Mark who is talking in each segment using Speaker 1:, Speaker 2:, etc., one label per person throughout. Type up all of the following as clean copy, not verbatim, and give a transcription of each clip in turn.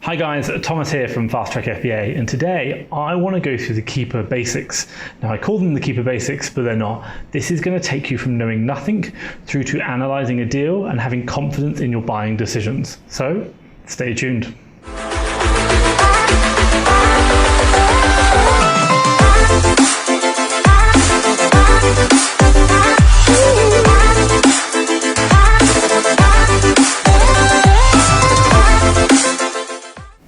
Speaker 1: Hi guys, Thomas here from FastTrackFBA, and today I want to go through the Keepa basics. Now I call them the Keepa basics, but they're not. This is going to take you from knowing nothing through to analysing a deal and having confidence in your buying decisions. So stay tuned.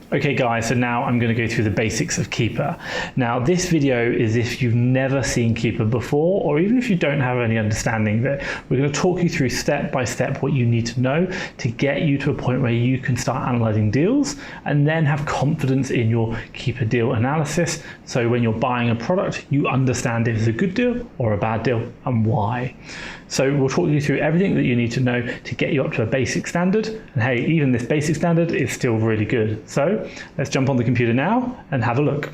Speaker 1: Okay guys, so now I'm going to go through the basics of Keepa. Now this video is if you've never seen Keepa before, or even if you don't have any understanding of it. We're going to talk you through step by step what you need to know to get you to a point where you can start analysing deals and then have confidence in your Keepa deal analysis. So when you're buying a product, you understand if it's a good deal or a bad deal and why. So we'll talk you through everything that you need to know to get you up to a basic standard. And hey, even this basic standard is still really good. So let's jump on the computer now and have a look.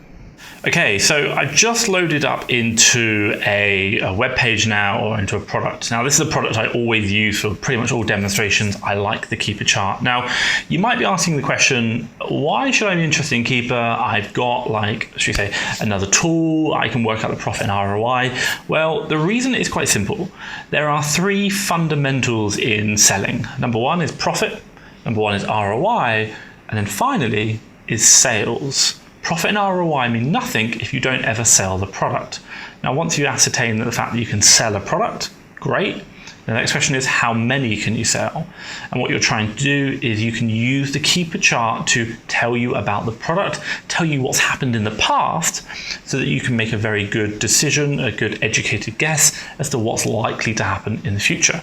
Speaker 1: Okay, so I've just loaded up into a web page now, or into a product. Now this is a product I always use for pretty much all demonstrations. I like the Keepa chart. Now you might be asking the question, why should I be interested in Keepa? I've got, like, should we say, another tool. I can work out the profit and ROI. Well, the reason is quite simple. There are three fundamentals in selling. Number one is profit, number one is ROI, and then finally is sales. Profit and ROI mean nothing if you don't ever sell the product. Now, once you ascertain that the fact that you can sell a product, great. The next question is, how many can you sell? And what you're trying to do is you can use the Keepa chart to tell you about the product, tell you what's happened in the past, so that you can make a very good decision, a good educated guess as to what's likely to happen in the future.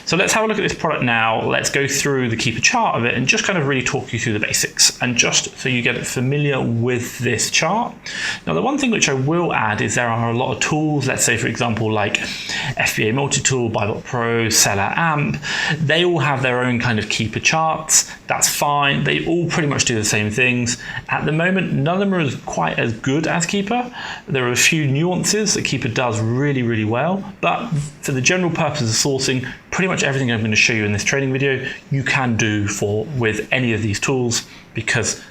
Speaker 1: So let's have a look at this product now. Let's go through the Keepa chart of it and just kind of really talk you through the basics, and just so you get familiar with this chart. Now, the one thing which I will add is there are a lot of tools. Let's say, for example, like FBA multi-tool, Buybot Pro, Seller Amp. They all have their own kind of Keepa charts. That's fine. They all pretty much do the same things. At the moment, none of them are quite as good as Keepa. There are a few nuances that Keepa does really, really well, but for the general purpose of sourcing, pretty much everything I'm going to show you in this training video, you can do with any of these tools, because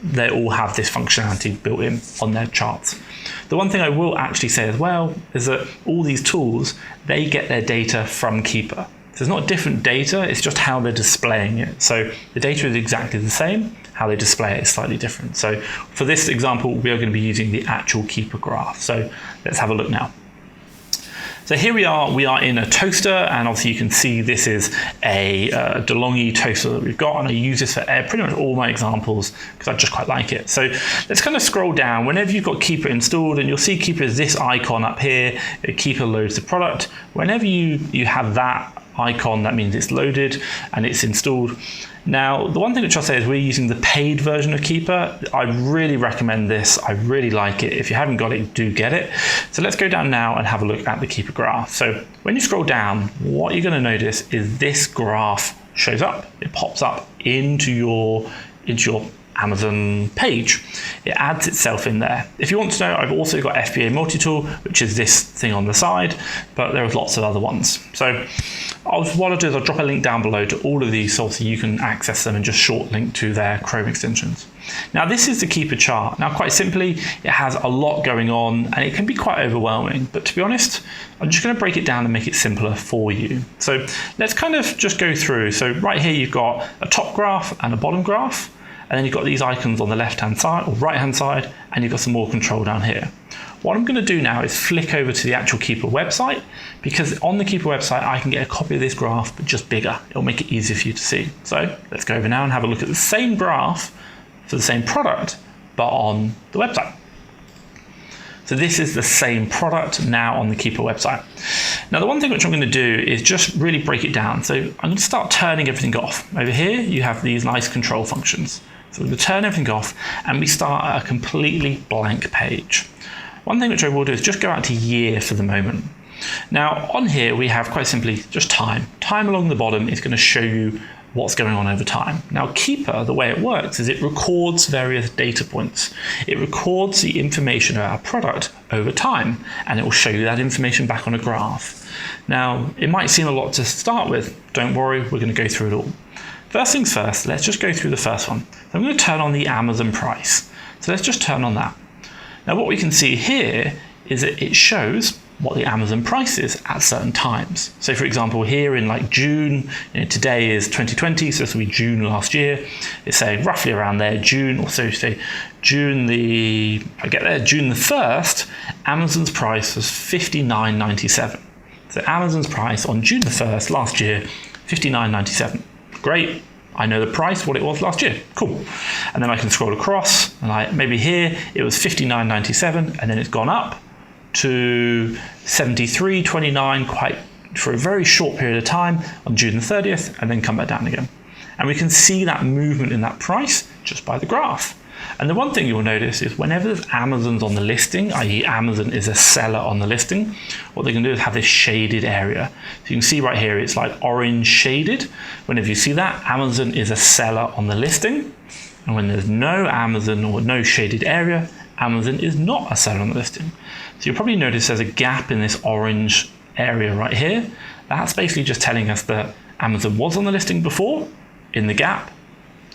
Speaker 1: they all have this functionality built in on their charts. The one thing I will actually say as well is that all these tools, they get their data from Keepa. So it's not different data, it's just how they're displaying it. So the data is exactly the same, how they display it is slightly different. So for this example, we are going to be using the actual Keepa graph. So let's have a look now. So here we are in a toaster, and obviously you can see this is a DeLonghi toaster that we've got, and I use this for pretty much all my examples because I just quite like it. So let's kind of scroll down. Whenever you've got Keepa installed, and you'll see Keepa is this icon up here, Keepa loads the product. Whenever you have that icon, that means it's loaded and it's installed. Now, the one thing which I'll say is we're using the paid version of Keepa. I really recommend this. I really like it. If you haven't got it, do get it. So let's go down now and have a look at the Keepa graph. So when you scroll down, what you're going to notice is this graph shows up. It pops up into your Amazon page. It adds itself in there. If you want to know, I've also got FBA multi-tool, which is this thing on the side, but there are lots of other ones. So what I'll do is I'll drop a link down below to all of these so you can access them and just short link to their Chrome extensions. Now this is the Keepa chart. Now quite simply, it has a lot going on and it can be quite overwhelming, but to be honest, I'm just going to break it down and make it simpler for you. So let's kind of just go through. So right here you've got a top graph and a bottom graph. And then you've got these icons on the left-hand side or right-hand side, and you've got some more control down here. What I'm going to do now is flick over to the actual Keepa website, because on the Keepa website, I can get a copy of this graph, but just bigger. It'll make it easier for you to see. So let's go over now and have a look at the same graph for the same product, but on the website. So this is the same product now on the Keepa website. Now the one thing which I'm going to do is just really break it down. So I'm going to start turning everything off. Over here, you have these nice control functions. So we're going to turn everything off and we start at a completely blank page. One thing which I will do is just go out to year for the moment. Now on here, we have quite simply just time. Time along the bottom is going to show you what's going on over time. Now Keepa, the way it works is it records various data points. It records the information of our product over time, and it will show you that information back on a graph. Now, it might seem a lot to start with. Don't worry, we're going to go through it all. First things first, let's just go through the first one. So I'm going to turn on the Amazon price. So let's just turn on that. Now what we can see here is that it shows what the Amazon price is at certain times. So for example, here in like June, today is 2020, so this will be June last year. It's saying roughly around there, June, or so say June the 1st, Amazon's price was $59.97. So Amazon's price on June the 1st last year, $59.97. Great. I know the price, what it was last year. Cool. And then I can scroll across, and maybe here it was $59.97, and then it's gone up to $73.29 quite for a very short period of time on June the 30th, and then come back down again. And we can see that movement in that price just by the graph. And the one thing you'll notice is whenever there's Amazon's on the listing, i.e. Amazon is a seller on the listing, what they can do is have this shaded area. So you can see right here, it's like orange shaded. Whenever you see that, Amazon is a seller on the listing. And when there's no Amazon or no shaded area, Amazon is not a seller on the listing. So you'll probably notice there's a gap in this orange area right here. That's basically just telling us that Amazon was on the listing before. In the gap,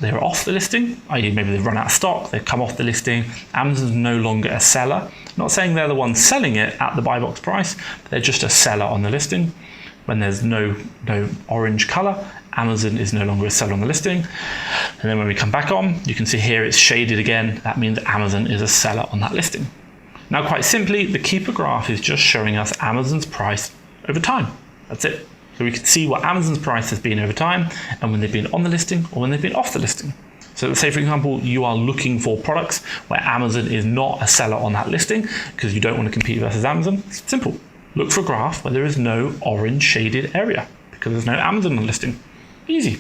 Speaker 1: they're off the listing, i.e. maybe they've run out of stock, they've come off the listing. Amazon's no longer a seller. I'm not saying they're the ones selling it at the buy box price, but they're just a seller on the listing. When there's no orange color, Amazon is no longer a seller on the listing. And then when we come back on, you can see here it's shaded again. That means Amazon is a seller on that listing. Now, quite simply, the Keepa graph is just showing us Amazon's price over time. That's it. So we can see what Amazon's price has been over time, and when they've been on the listing or when they've been off the listing. So let's say, for example, you are looking for products where Amazon is not a seller on that listing because you don't want to compete versus Amazon. Simple. Look for a graph where there is no orange shaded area because there's no Amazon on the listing. Easy.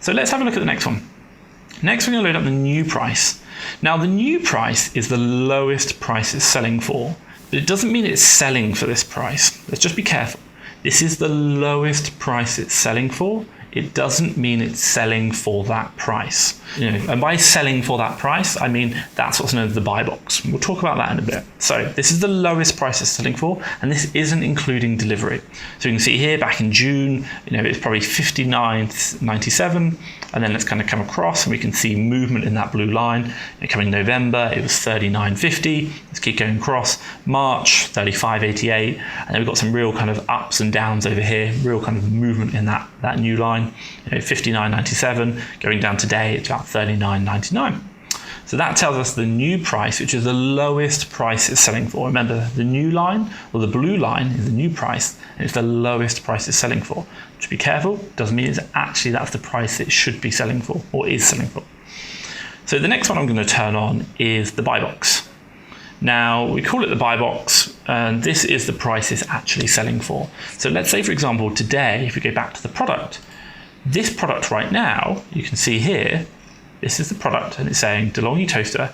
Speaker 1: So let's have a look at the next one. Next, we're going to load up the new price. Now, the new price is the lowest price it's selling for, but it doesn't mean it's selling for this price. Let's just be careful. This is the lowest price it's selling for. It doesn't mean it's selling for that price. And by selling for that price, I mean that's what's known as the buy box. We'll talk about that in a bit. So this is the lowest price it's selling for, and this isn't including delivery. So you can see here back in June, it's probably $59.97, and then let's kind of come across and we can see movement in that blue line. Coming November, it was $39.50. Let's keep going across. March, $35.88, and then we've got some real kind of ups and downs over here, real kind of movement in that new line. $59.97, going down today, it's about $39.99. So that tells us the new price, which is the lowest price it's selling for. Remember, the new line, or the blue line, is the new price, and it's the lowest price it's selling for. Just be careful, doesn't mean it's actually that's the price it should be selling for, or is selling for. So the next one I'm going to turn on is the buy box. Now, we call it the buy box, and this is the price it's actually selling for. So let's say, for example, today, if we go back to the product, this product right now, you can see here, this is the product, and it's saying DeLonghi toaster.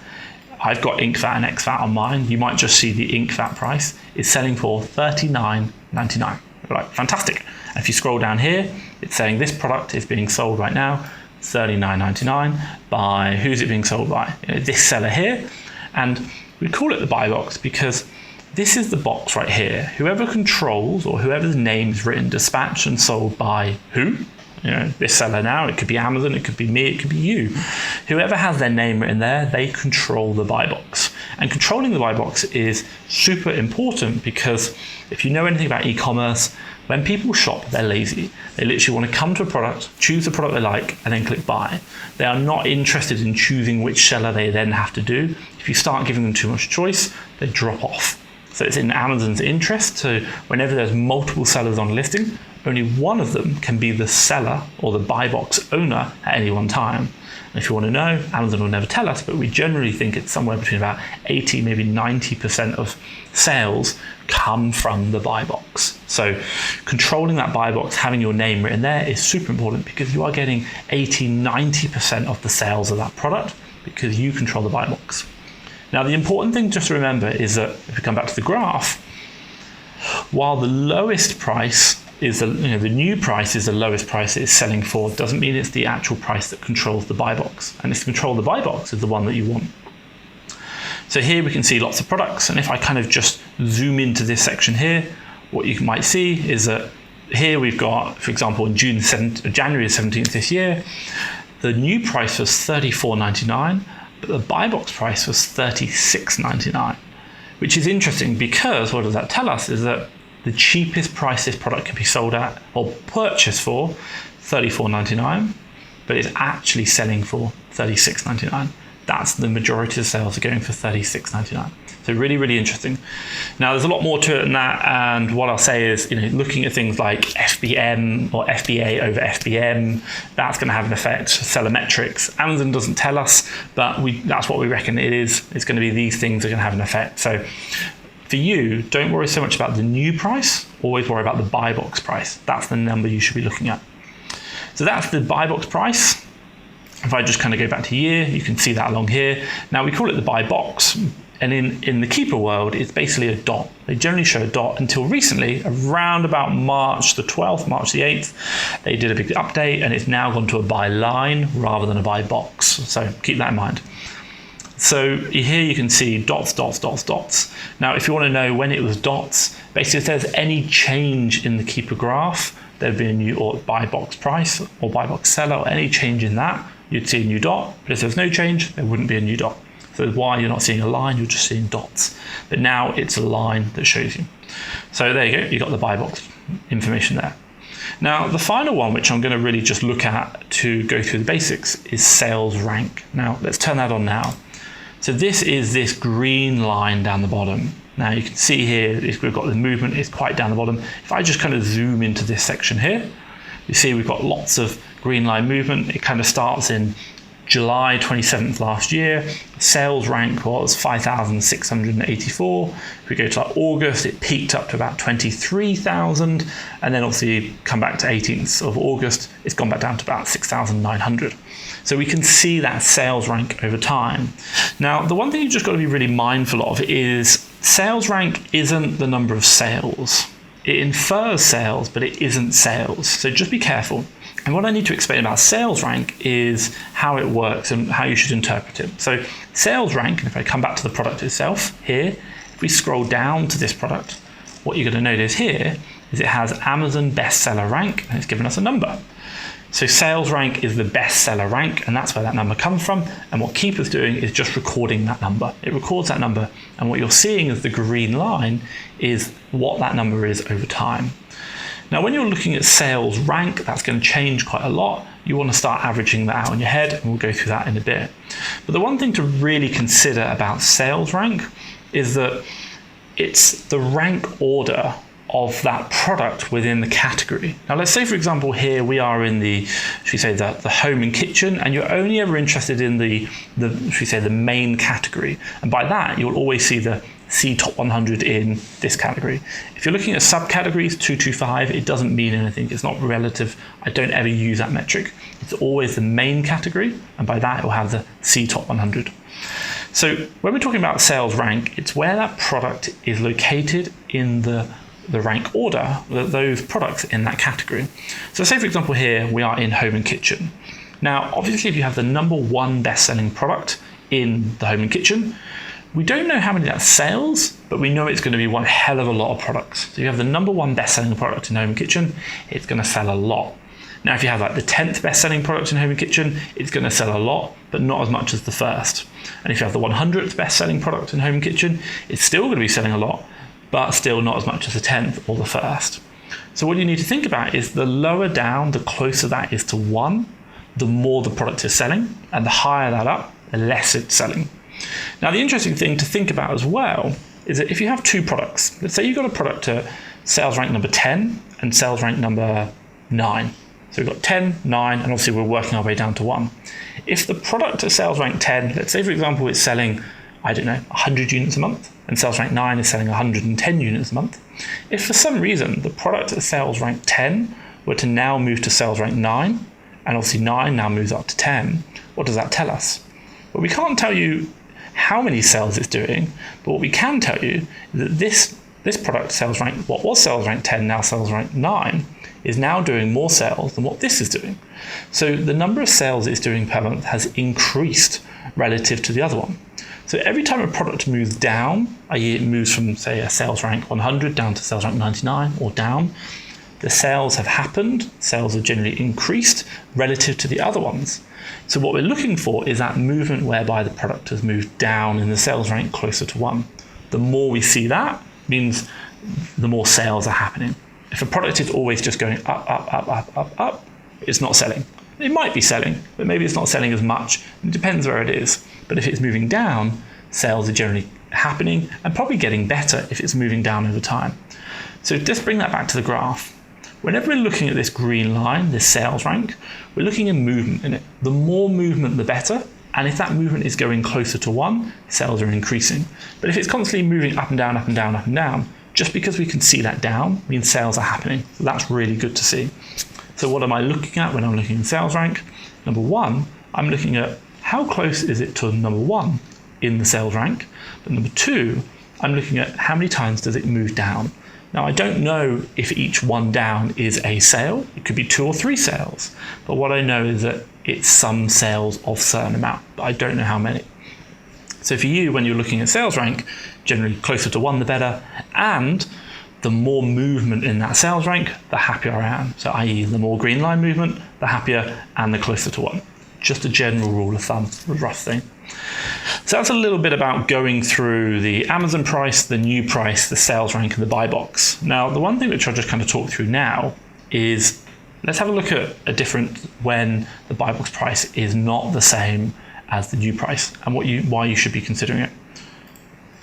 Speaker 1: I've got ink vat and X vat on mine. You might just see the ink vat price. It's selling for $39.99. We're like, fantastic. And if you scroll down here, it's saying this product is being sold right now, $39.99, by who's it being sold by? This seller here. And we call it the buy box because this is the box right here. Whoever controls, or whoever's name is written, dispatched and sold by who? This seller now, it could be Amazon, it could be me, it could be you. Whoever has their name written there, they control the buy box. And controlling the buy box is super important because if you know anything about e-commerce, when people shop, they're lazy. They literally want to come to a product, choose the product they like, and then click buy. They are not interested in choosing which seller they then have to do. If you start giving them too much choice, they drop off. So it's in Amazon's interest to, whenever there's multiple sellers on a listing, only one of them can be the seller or the buy box owner at any one time. And if you want to know, Amazon will never tell us, but we generally think it's somewhere between about 80, maybe 90% of sales come from the buy box. So controlling that buy box, having your name written there is super important because you are getting 80, 90% of the sales of that product because you control the buy box. Now, the important thing just to remember is that if we come back to the graph, while the lowest price is the new price is the lowest price it's selling for, doesn't mean it's the actual price that controls the buy box. And it's to control the buy box is the one that you want. So here we can see lots of products. And if I kind of just zoom into this section here, what you might see is that here we've got, for example, in January 17th this year, the new price was $34.99, but the buy box price was $36.99, which is interesting because what does that tell us is that the cheapest price this product can be sold at or purchased for $34.99, but it's actually selling for $36.99. That's the majority of sales are going for $36.99. So really, really interesting. Now there's a lot more to it than that, and what I'll say is, looking at things like FBM or FBA over FBM, that's going to have an effect. Seller metrics, Amazon doesn't tell us, but that's what we reckon it is. It's going to be these things are going to have an effect. So for you, don't worry so much about the new price, always worry about the buy box price. That's the number you should be looking at. So that's the buy box price. If I just kind of go back to year, you can see that along here. Now we call it the buy box, and in the Keepa world, it's basically a dot. They generally show a dot until recently, around about March the 12th, March the 8th, they did a big update, and it's now gone to a buy line rather than a buy box. So keep that in mind. So here you can see dots, dots, dots, dots. Now, if you want to know when it was dots, basically if there's any change in the Keepa graph, there'd be a new buy box price or buy box seller, or any change in that, you'd see a new dot. But if there's no change, there wouldn't be a new dot. So why you're not seeing a line, you're just seeing dots. But now it's a line that shows you. So there you go, you got the buy box information there. Now, the final one, which I'm going to really just look at to go through the basics, is sales rank. Now, let's turn that on now. So this is this green line down the bottom. Now you can see here, we've got the movement, it's quite down the bottom. If I just kind of zoom into this section here, you see we've got lots of green line movement. It kind of starts in July 27th last year. Sales rank was 5,684. If we go to August, it peaked up to about 23,000. And then obviously come back to 18th of August, it's gone back down to about 6,900. So we can see that sales rank over time. Now, the one thing you just got to be really mindful of is sales rank isn't the number of sales. It infers sales, but it isn't sales. So just be careful. And what I need to explain about sales rank is how it works and how you should interpret it. So sales rank, and if I come back to the product itself here, if we scroll down to this product, what you're going to notice here is it has Amazon bestseller rank, and it's given us a number. So sales rank is the bestseller rank, and that's where that number comes from. And what Keepa's doing is just recording that number. It records that number, and what you're seeing as the green line is what that number is over time. Now, when you're looking at sales rank, that's going to change quite a lot. You want to start averaging that out in your head, and we'll go through that in a bit. But the one thing to really consider about sales rank is that it's the rank order of that product within the category. Now, let's say, for example, here we are in the, should we say, the home and kitchen, and you're only ever interested in the should we say, the main category. And by that, you'll always see the C top 100 in this category. If you're looking at subcategories, 225, it doesn't mean anything. It's not relative. I don't ever use that metric. It's always the main category, and by that, it will have the C top 100. So when we're talking about sales rank, it's where that product is located in the rank order, those products in that category. So say, for example, here we are in home and kitchen. Now, obviously, if you have the #1 best-selling product in the home and kitchen, we don't know how many that sells, but we know it's going to be one hell of a lot of products. So you have the #1 best-selling product in home and kitchen, it's going to sell a lot. Now, if you have like the 10th best-selling product in home and kitchen, it's going to sell a lot, but not as much as the first. And if you have the 100th best-selling product in home and kitchen, it's still going to be selling a lot, but still not as much as the 10th or the first. So what you need to think about is the lower down, the closer that is to 1, the more the product is selling, and the higher that up, the less it's selling. Now, the interesting thing to think about as well is that if you have two products, let's say you've got a product at sales rank number 10 and sales rank number 9. So we've got 10, 9, and obviously we're working our way down to 1. If the product at sales rank 10, let's say, for example, it's selling, I don't know, 100 units a month, and sales rank 9 is selling 110 units a month. If for some reason the product at sales rank 10 were to now move to sales rank 9, and obviously 9 now moves up to 10, what does that tell us? Well, we can't tell you how many sales it's doing, but what we can tell you is that this product sales rank, what was sales rank 10, now sales rank 9, is now doing more sales than what this is doing. So the number of sales it's doing per month has increased relative to the other one. So every time a product moves down, i.e. it moves from, say, a sales rank 100 down to sales rank 99 or down, the sales have happened, sales have generally increased relative to the other ones. So what we're looking for is that movement whereby the product has moved down in the sales rank closer to 1. The more we see that means the more sales are happening. If a product is always just going up, it's not selling. It might be selling, but maybe it's not selling as much. It depends where it is. But if it's moving down, sales are generally happening and probably getting better if it's moving down over time. So just bring that back to the graph. Whenever we're looking at this green line, this sales rank, we're looking at movement in it. The more movement, the better. And if that movement is going closer to 1, sales are increasing. But if it's constantly moving up and down, up and down, up and down, just because we can see that down means sales are happening. So that's really good to see. So what am I looking at when I'm looking at sales rank? Number 1, I'm looking at how close is it to number 1 in the sales rank. But number 2, I'm looking at how many times does it move down. Now, I don't know if each one down is a sale. It could be 2 or 3 sales. But what I know is that it's some sales of a certain amount, but I don't know how many. So for you, when you're looking at sales rank, generally closer to 1, the better. And the more movement in that sales rank, the happier I am. So i.e. the more green line movement, the happier, and the closer to 1. Just a general rule of thumb, a rough thing. So that's a little bit about going through the Amazon price, the new price, the sales rank, and the buy box. Now, the one thing which I'll just kind of talk through now is let's have a look at a different when the buy box price is not the same as the new price and why you should be considering it.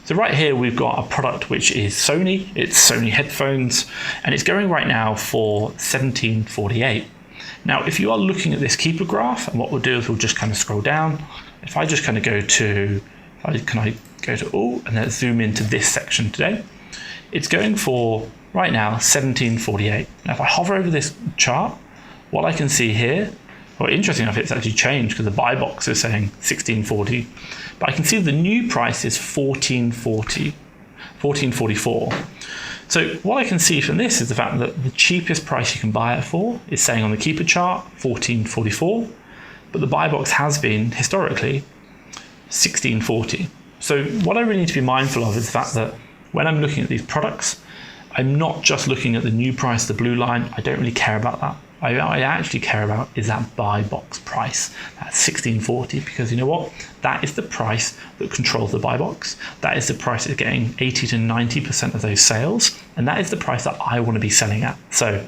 Speaker 1: So right here, we've got a product which is Sony. It's Sony headphones, and it's going right now for $17.48. Now, if you are looking at this Keepa graph, and what we'll do is we'll just kind of scroll down. If I just kind of go to, can I go to all, and then zoom into this section today, it's going for right now $17.48. Now, if I hover over this chart, what I can see here, well, interesting enough, it's actually changed because the buy box is saying $16.40, but I can see the new price is $14.44. So what I can see from this is the fact that the cheapest price you can buy it for is saying on the Keepa chart $14.44, but the buy box has been historically $16.40. So what I really need to be mindful of is the fact that when I'm looking at these products, I'm not just looking at the new price, the blue line. I don't really care about that. I actually care about is that buy box price, that's $16.40, because you know what? That is the price that controls the buy box. That is the price that's getting 80 to 90% of those sales, and that is the price that I want to be selling at. So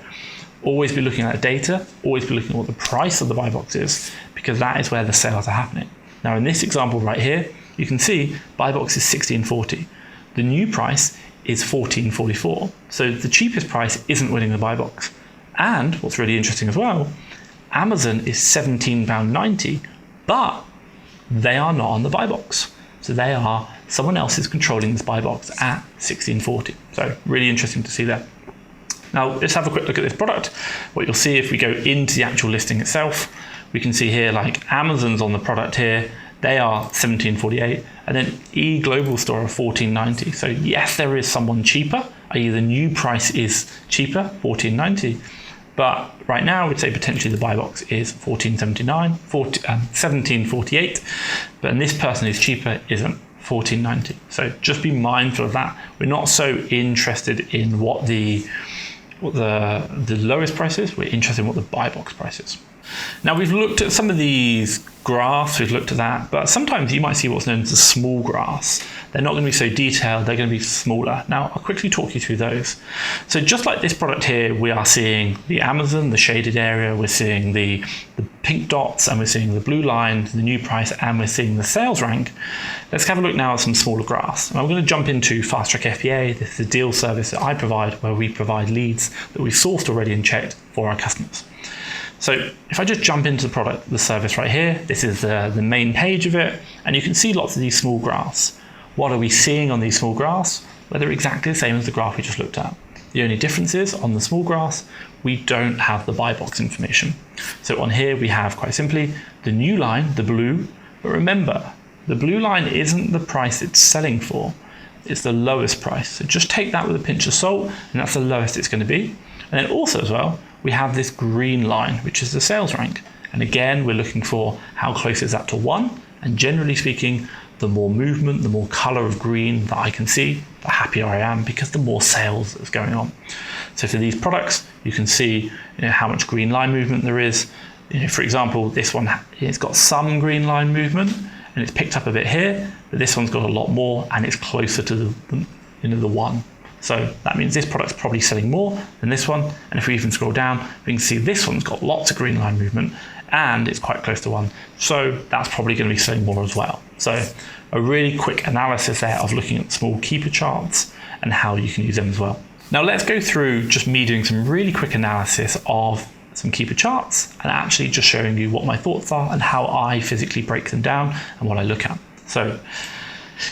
Speaker 1: always be looking at data, always be looking at what the price of the buy box is, because that is where the sales are happening. Now in this example right here, you can see buy box is $16.40. The new price is $14.44. So the cheapest price isn't winning the buy box. And what's really interesting as well, Amazon is £17.90, but they are not on the buy box. So someone else is controlling this buy box at $16.40. So really interesting to see that. Now let's have a quick look at this product. What you'll see if we go into the actual listing itself, we can see here like Amazon's on the product here, they are $17.48, and then Global Store are $14.90. So yes, there is someone cheaper, i.e. the new price is cheaper, $14.90. But right now, I would say potentially the buy box is $17.48, but this person who's cheaper isn't, $14.90. So just be mindful of that. We're not so interested in what the lowest price is. We're interested in what the buy box price is. Now we've looked at some of these graphs, we've looked at that, but sometimes you might see what's known as the small graphs. They're not going to be so detailed, they're going to be smaller. Now I'll quickly talk you through those. So just like this product here, we are seeing the Amazon, the shaded area, we're seeing the pink dots, and we're seeing the blue line, the new price, and we're seeing the sales rank. Let's have a look now at some smaller graphs. And I'm going to jump into FastTrackFBA. This is a deal service that I provide where we provide leads that we've sourced already and checked for our customers. So if I just jump into the product, the service right here, this is the main page of it, and you can see lots of these small graphs. What are we seeing on these small graphs? Well, they're exactly the same as the graph we just looked at. The only difference is on the small graphs, we don't have the buy box information. So on here, we have quite simply the new line, the blue, but remember, the blue line isn't the price it's selling for, it's the lowest price. So just take that with a pinch of salt, and that's the lowest it's going to be. And then also as well, we have this green line, which is the sales rank. And again, we're looking for how close is that to 1. And generally speaking, the more movement, the more color of green that I can see, the happier I am, because the more sales that's going on. So for these products, you can see how much green line movement there is. For example, this one, it's got some green line movement and it's picked up a bit here, but this one's got a lot more and it's closer to the one. So that means this product's probably selling more than this one. And if we even scroll down, we can see this one's got lots of green line movement and it's quite close to one. So that's probably going to be selling more as well. So a really quick analysis there of looking at small Keepa charts and how you can use them as well. Now let's go through just me doing some really quick analysis of some Keepa charts and actually just showing you what my thoughts are and how I physically break them down and what I look at. So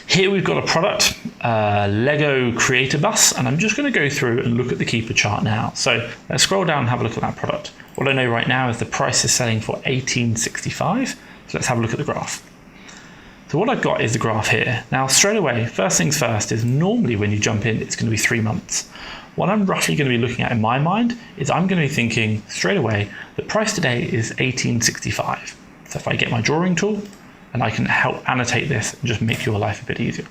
Speaker 1: here we've got a product, Lego Creator Bus, and I'm just going to go through and look at the Keepa chart now. So let's scroll down and have a look at that product. What I know right now is the price is selling for $18.65. So let's have a look at the graph. So what I've got is the graph here. Now straight away, first things first is normally when you jump in, it's going to be 3 months. What I'm roughly going to be looking at in my mind is I'm going to be thinking straight away, the price today is $18.65. So if I get my drawing tool, and I can help annotate this and just make your life a bit easier.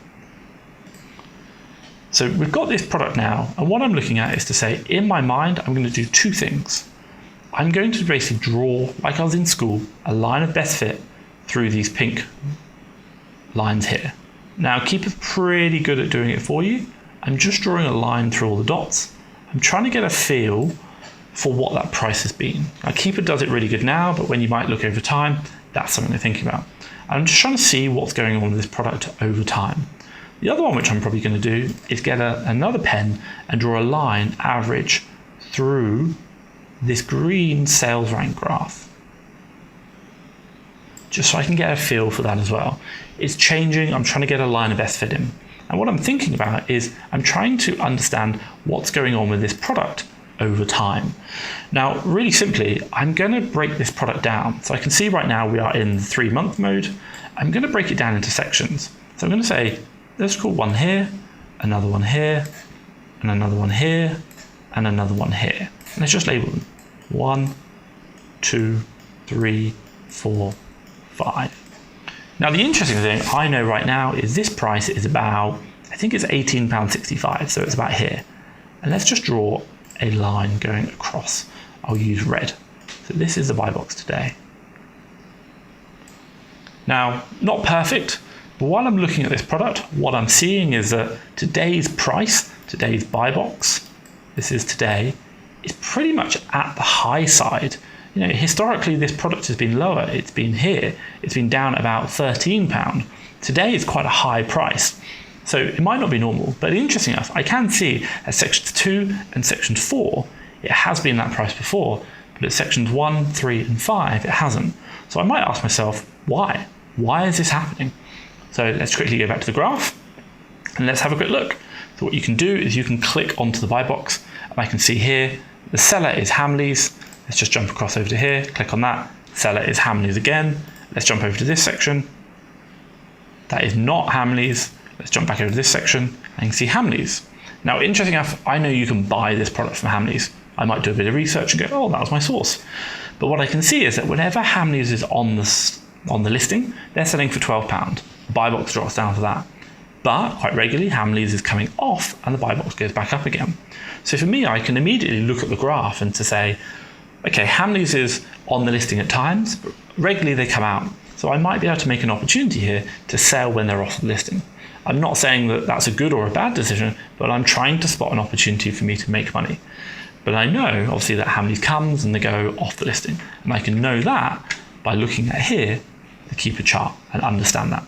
Speaker 1: So we've got this product now, and what I'm looking at is to say, in my mind, I'm going to do 2 things. I'm going to basically draw, like I was in school, a line of best fit through these pink lines here. Now, Keepa's pretty good at doing it for you. I'm just drawing a line through all the dots. I'm trying to get a feel for what that price has been. Now, Keepa does it really good now, but when you might look over time, that's something to think about. I'm just trying to see what's going on with this product over time. The other one which I'm probably going to do is get another pen and draw a line average through this green sales rank graph. Just so I can get a feel for that as well. It's changing, I'm trying to get a line of best fit in. And what I'm thinking about is I'm trying to understand what's going on with this product over time. Now, really simply, I'm going to break this product down. So I can see right now we are in the 3-month mode. I'm going to break it down into sections. So I'm going to say, let's call one here, another one here, and another one here, and another one here. And let's just label them. 1, 2, 3, 4, 5. Now, the interesting thing I know right now is this price is about, I think it's £18.65, so it's about here. And let's just draw a line going across. I'll use red. So this is the buy box today. Now, not perfect, but while I'm looking at this product, what I'm seeing is that today's price, today's buy box, this is today, is pretty much at the high side. Historically, this product has been lower. It's been here. It's been down about £13. Today is quite a high price. So it might not be normal, but interesting enough, I can see at sections 2 and section 4, it has been that price before, but at sections 1, 3, and 5, it hasn't. So I might ask myself, why? Why is this happening? So let's quickly go back to the graph and let's have a quick look. So what you can do is you can click onto the buy box, and I can see here, the seller is Hamleys. Let's just jump across over to here, click on that. Seller is Hamleys again. Let's jump over to this section. That is not Hamleys. Let's jump back over to this section and you can see Hamleys. Now, interesting enough, I know you can buy this product from Hamleys. I might do a bit of research and go, oh, that was my source. But what I can see is that whenever Hamleys is on the listing, they're selling for £12. The buy box drops down to that. But quite regularly, Hamleys is coming off and the buy box goes back up again. So for me, I can immediately look at the graph and to say, okay, Hamleys is on the listing at times, but regularly they come out. So I might be able to make an opportunity here to sell when they're off the listing. I'm not saying that that's a good or a bad decision, but I'm trying to spot an opportunity for me to make money. But I know, obviously, that Hamleys comes and they go off the listing. And I can know that by looking at here, the Keepa chart, and understand that.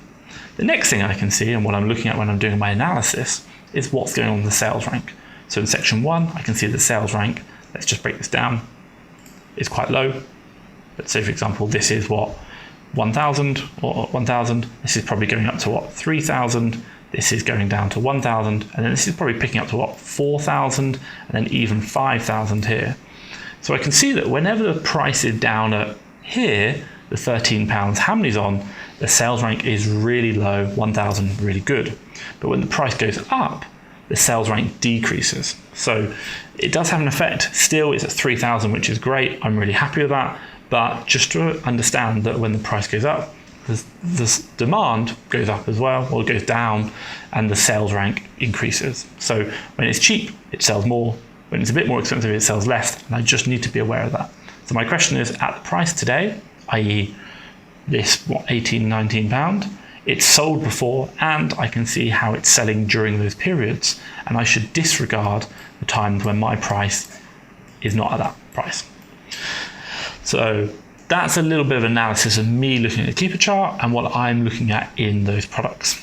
Speaker 1: The next thing I can see, and what I'm looking at when I'm doing my analysis, is what's going on with the sales rank. So in section 1, I can see the sales rank. Let's just break this down. It's quite low. Let's say, for example, this is what, 1,000 or 1,000. This is probably going up to what, 3,000. This is going down to 1,000. And then this is probably picking up to what, 4,000, and then even 5,000 here. So I can see that whenever the price is down at here, the £13 Hamleys on, the sales rank is really low, 1,000 really good. But when the price goes up, the sales rank decreases. So it does have an effect. Still, it's at 3,000, which is great. I'm really happy with that. But just to understand that when the price goes up, the demand goes up as well, or goes down, and the sales rank increases. So when it's cheap, it sells more. When it's a bit more expensive, it sells less, and I just need to be aware of that. So my question is, at the price today, i.e. this, £18-19, it's sold before, and I can see how it's selling during those periods, and I should disregard the times when my price is not at that price. So that's a little bit of analysis of me looking at the Keepa chart and what I'm looking at in those products.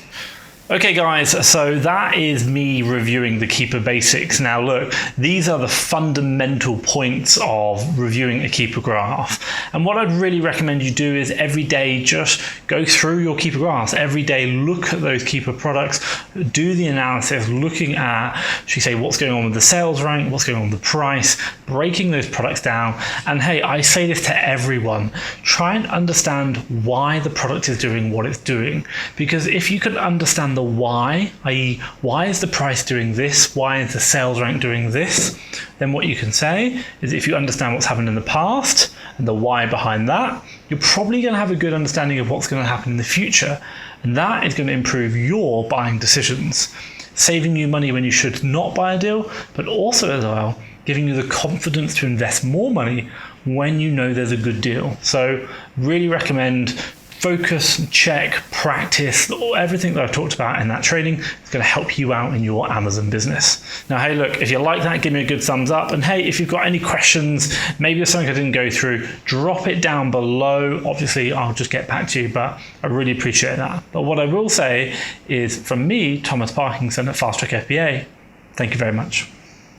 Speaker 1: Okay guys, so that is me reviewing the Keepa basics. Now look, these are the fundamental points of reviewing a Keepa graph. And what I'd really recommend you do is every day just go through your Keepa graphs. Every day look at those Keepa products, do the analysis, looking at, should we say, what's going on with the sales rank, what's going on with the price, breaking those products down. And hey, I say this to everyone, try and understand why the product is doing what it's doing. Because if you could understand the why, i.e. why is the price doing this, why is the sales rank doing this, then what you can say is, if you understand what's happened in the past and the why behind that, you're probably going to have a good understanding of what's going to happen in the future, and that is going to improve your buying decisions, saving you money when you should not buy a deal, but also as well giving you the confidence to invest more money when you know there's a good deal. So really recommend focus, check, practice, everything that I've talked about in that training is going to help you out in your Amazon business. Now, hey, look, if you like that, give me a good thumbs up. And hey, if you've got any questions, maybe there's something I didn't go through, drop it down below. Obviously, I'll just get back to you, but I really appreciate that. But what I will say is, from me, Thomas Parkinson at FastTrackFBA, thank you very much.